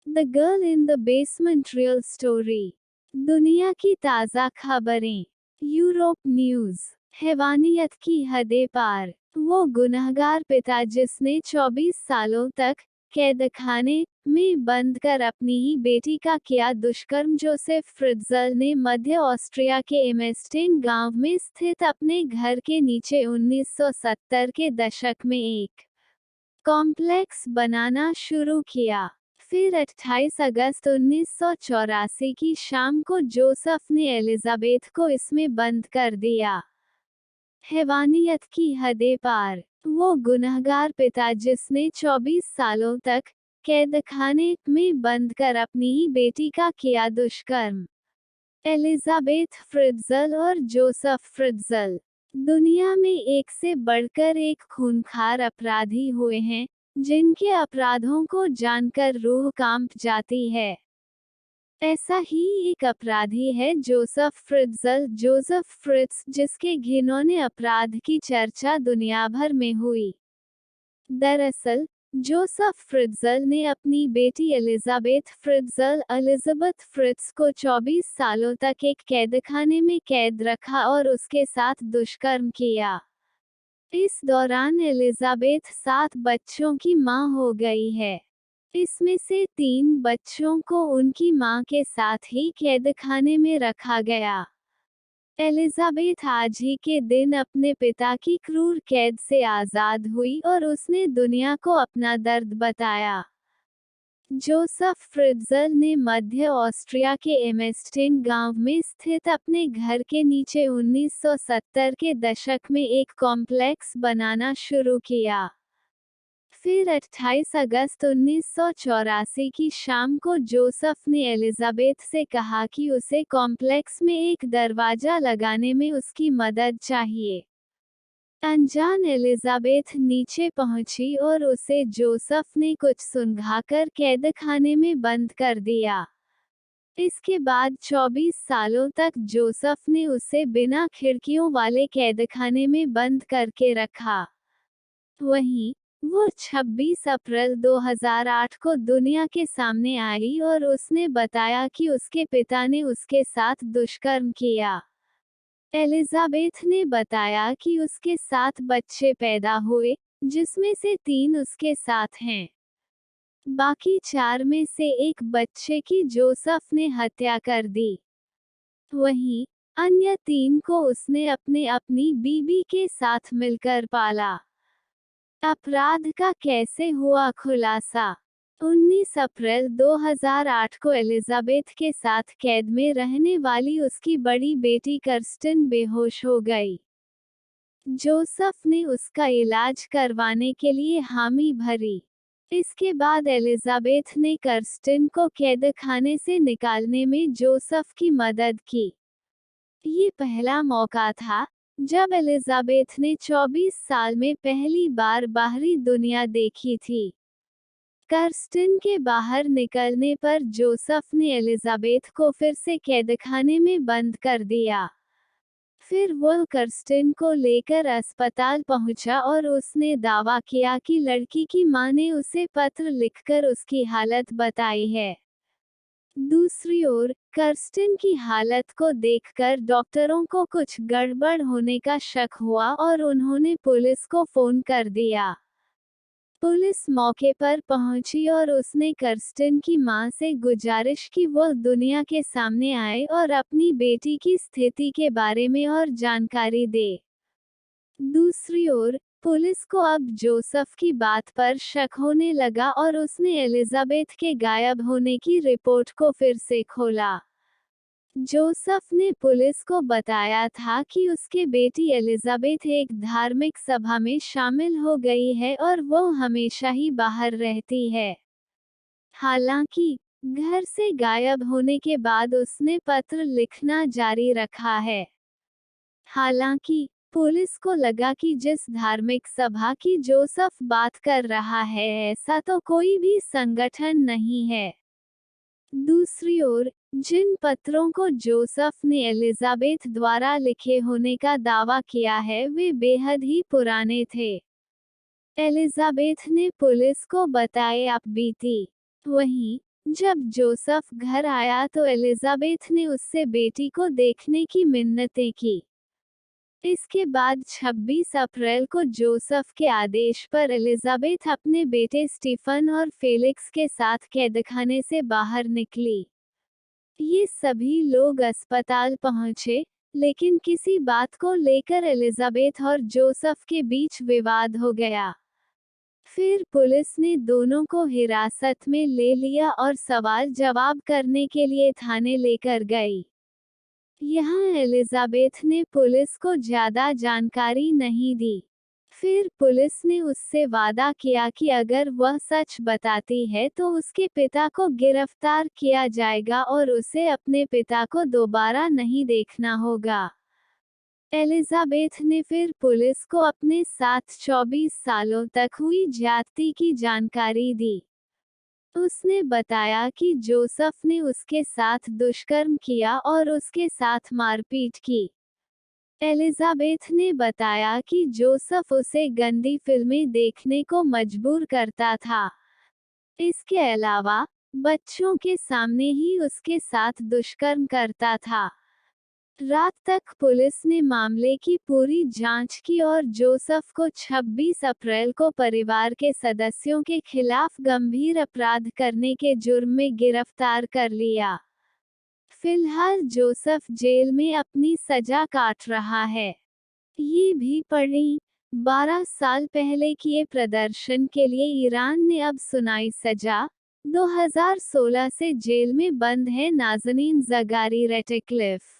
The girl in the basement real story. दुनिया की ताज़ा खबरें। Europe news. हैवानियत की हदें पार। वो गुनहगार पिता जिसने 24 सालों तक कैदखाने में बंद कर अपनी ही बेटी का किया दुष्कर्म। जोसेफ फ्रिट्ज़ल ने मध्य ऑस्ट्रिया के एमेस्टेन गांव में स्थित अपने घर के नीचे 1970 के दशक में एक कॉम्प्लेक्स बनाना शुरू किया। फिर 28 अगस्त 1984 की शाम को जोसेफ ने एलिजाबेथ को इसमें बंद कर दिया। हैवानियत की हदें पार। वो गुनहगार पिता जिसने 24 सालों तक कैदखाने में बंद कर अपनी ही बेटी का किया दुष्कर्म। एलिजाबेथ फ्रिट्ज़ल और जोसेफ फ्रिट्ज़ल दुनिया में एक से बढ़कर एक खूंखार अपराधी हुए हैं, जिनके अपराधों को जानकर रूह कांप जाती है। ऐसा ही एक अपराधी है जोसेफ फ्रिट्ज़ल, जोसेफ फ्रिट्ज़, जिसके घिनौने अपराध की चर्चा दुनिया भर में हुई। दरअसल, जोसेफ फ्रिट्ज़ल ने अपनी बेटी एलिजाबेथ फ्रिट्ज़ल, एलिज़ाबेथ फ्रिट्ज़ को 24 सालों तक एक कैदखाने में कैद रखा और उसके साथ दुष्कर्म किया। इस दौरान एलिजाबेथ 7 बच्चों की मां हो गई है। इसमें से 3 बच्चों को उनकी मां के साथ ही कैदखाने में रखा गया। एलिजाबेथ आज ही के दिन अपने पिता की क्रूर कैद से आज़ाद हुई और उसने दुनिया को अपना दर्द बताया। जोसेफ फ्रिट्ज़ल ने मध्य ऑस्ट्रिया के एमेस्टेन गांव में स्थित अपने घर के नीचे 1970 के दशक में एक कॉम्प्लेक्स बनाना शुरू किया। फिर 28 अगस्त 1984 की शाम को जोसेफ ने एलिजाबेथ से कहा कि उसे कॉम्प्लेक्स में एक दरवाजा लगाने में उसकी मदद चाहिए। अनजान एलिजाबेथ नीचे पहुंची और उसे जोसेफ ने कुछ सुलझाकर कैदखाने में बंद कर दिया। इसके बाद 24 सालों तक जोसेफ ने उसे बिना खिड़कियों वाले कैदखाने में बंद करके रखा। वहीं, वो 26 अप्रैल 2008 को दुनिया के सामने आई और उसने बताया कि उसके पिता ने उसके साथ दुष्कर्म किया। एलिजाबेथ ने बताया कि उसके 7 बच्चे पैदा हुए, जिसमें से 3 उसके साथ हैं। बाकी 4 में से एक बच्चे की जोसेफ ने हत्या कर दी। वहीं, अन्य 3 को उसने अपनी बीवी के साथ मिलकर पाला। अपराध का कैसे हुआ खुलासा। 19 अप्रैल 2008 को एलिजाबेथ के साथ कैद में रहने वाली उसकी बड़ी बेटी कर्स्टन बेहोश हो गई। जोसेफ ने उसका इलाज करवाने के लिए हामी भरी। इसके बाद एलिजाबेथ ने कर्स्टन को कैदखाने से निकालने में जोसेफ की मदद की। ये पहला मौका था जब एलिजाबेथ ने 24 साल में पहली बार बाहरी दुनिया देखी थी। कर्स्टन के बाहर निकलने पर जोसेफ ने एलिजाबेथ को फिर से कैदखाने में बंद कर दिया। फिर वो कर्स्टन को लेकर अस्पताल पहुंचा और उसने दावा किया कि लड़की की मां ने उसे पत्र लिखकर उसकी हालत बताई है। दूसरी ओर, कर्स्टन की हालत को देखकर डॉक्टरों को कुछ गड़बड़ होने का शक हुआ और उन्होंने पुलिस को फोन कर दिया। पुलिस मौके पर पहुंची और उसने कर्स्टन की मां से गुजारिश की वो दुनिया के सामने आए और अपनी बेटी की स्थिति के बारे में और जानकारी दे। दूसरी ओर, पुलिस को अब जोसेफ की बात पर शक होने लगा और उसने एलिजाबेथ के गायब होने की रिपोर्ट को फिर से खोला। जोसेफ ने पुलिस को बताया था कि उसके बेटी एलिजाबेथ एक धार्मिक सभा में शामिल हो गई है और वो हमेशा ही बाहर रहती है। हालांकि, घर से गायब होने के बाद उसने पत्र लिखना जारी रखा है। हालांकि, पुलिस को लगा कि जिस धार्मिक सभा की जोसेफ बात कर रहा है ऐसा तो कोई भी संगठन नहीं है। दूसरी ओर, जिन पत्रों को जोसेफ ने एलिजाबेथ द्वारा लिखे होने का दावा किया है वे बेहद ही पुराने थे। एलिजाबेथ ने पुलिस को बताए आप बीती। वहीं, जब जोसेफ घर आया तो एलिजाबेथ ने उससे बेटी को देखने की मिन्नतें की। इसके बाद 26 अप्रैल को जोसेफ के आदेश पर एलिजाबेथ अपने बेटे स्टीफन और फेलिक्स के साथ कैदखाने से बाहर निकली। ये सभी लोग अस्पताल पहुंचे, लेकिन किसी बात को लेकर एलिजाबेथ और जोसेफ के बीच विवाद हो गया। फिर पुलिस ने दोनों को हिरासत में ले लिया और सवाल जवाब करने के लिए थाने लेकर गई। यहाँ एलिजाबेथ ने पुलिस को ज्यादा जानकारी नहीं दी। फिर पुलिस ने उससे वादा किया कि अगर वह सच बताती है तो उसके पिता को गिरफ्तार किया जाएगा और उसे अपने पिता को दोबारा नहीं देखना होगा। एलिजाबेथ ने फिर पुलिस को अपने साथ 24 सालों तक हुई ज्यादती की जानकारी दी। उसने बताया कि जोसेफ ने उसके साथ दुष्कर्म किया और उसके साथ मारपीट की। एलिजाबेथ ने बताया कि जोसेफ उसे गंदी फिल्में देखने को मजबूर करता था। इसके अलावा, बच्चों के सामने ही उसके साथ दुष्कर्म करता था। रात तक पुलिस ने मामले की पूरी जांच की और जोसेफ को 26 अप्रैल को परिवार के सदस्यों के खिलाफ गंभीर अपराध करने के जुर्म में गिरफ्तार कर लिया। फिलहाल जोसेफ जेल में अपनी सजा काट रहा है। ये भी पढ़ें, 12 साल पहले किए प्रदर्शन के लिए ईरान ने अब सुनाई सजा। 2016 से जेल में बंद है नाज़नीन ज़गारी रेटिक्लिफ।